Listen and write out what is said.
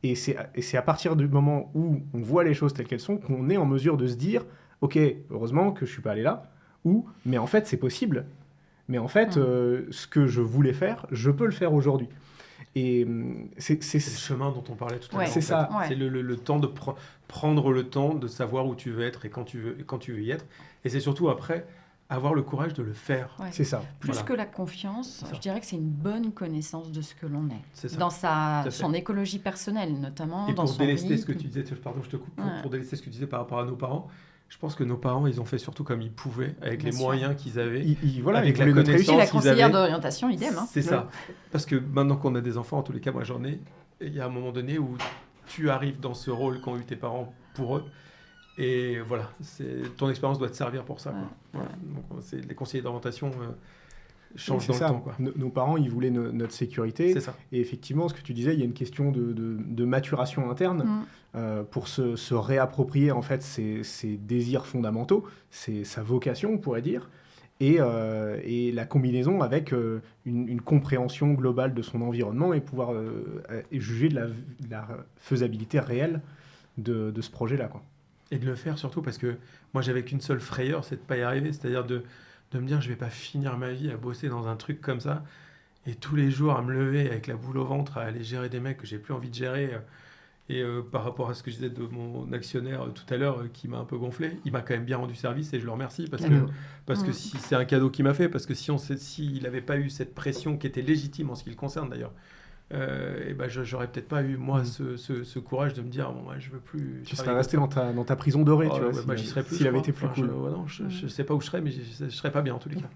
Et c'est à partir du moment où on voit les choses telles qu'elles sont qu'on est en mesure de se dire, ok, heureusement que je suis pas allé là, ou mais en fait c'est possible, mais en fait ce que je voulais faire, je peux le faire aujourd'hui. Et C'est le chemin dont on parlait tout à l'heure. C'est ça. Ouais. C'est le temps de prendre le temps de savoir où tu veux être et quand tu veux y être. Et c'est surtout après avoir le courage de le faire. Ouais. C'est ça. Plus que la confiance, je dirais que c'est une bonne connaissance de ce que l'on est. C'est ça. Dans son écologie personnelle, notamment. Et dans pour délester rythme. ce que tu disais, pardon, je te coupe, pour délester ce que tu disais par rapport à nos parents, je pense que nos parents, ils ont fait surtout comme ils pouvaient, avec les moyens qu'ils avaient, avec la connaissance qu'ils avaient. La conseillère d'orientation, idem. Hein. C'est ça. Parce que maintenant qu'on a des enfants, en tous les cas, moi j'en ai, il y a un moment donné où tu arrives dans ce rôle qu'ont eu tes parents pour eux. Et voilà, ton expérience doit te servir pour ça. Quoi. Voilà. Donc, les conseillers d'orientation changent dans le temps. Quoi. Nos parents, ils voulaient notre sécurité. C'est ça. Et effectivement, ce que tu disais, il y a une question de maturation interne pour se réapproprier en fait ses désirs fondamentaux, sa vocation, on pourrait dire, et la combinaison avec une compréhension globale de son environnement et pouvoir juger de la faisabilité réelle de ce projet-là, quoi. Et de le faire surtout parce que moi j'avais qu'une seule frayeur, c'est de ne pas y arriver, c'est-à-dire de me dire je vais pas finir ma vie à bosser dans un truc comme ça et tous les jours à me lever avec la boule au ventre à aller gérer des mecs que j'ai plus envie de gérer. Et par rapport à ce que je disais de mon actionnaire tout à l'heure qui m'a un peu gonflé, il m'a quand même bien rendu service et je le remercie parce que si c'est un cadeau qu'il m'a fait, parce que s'il n'avait pas eu cette pression qui était légitime en ce qui le concerne d'ailleurs, et ben j'aurais peut-être pas eu moi ce courage de me dire bon, je veux plus. Tu serais resté dans ta prison dorée, tu vois. J'y serais plus. S'il avait été plus cool. Je sais pas où je serais, mais je serais pas bien en tous les cas.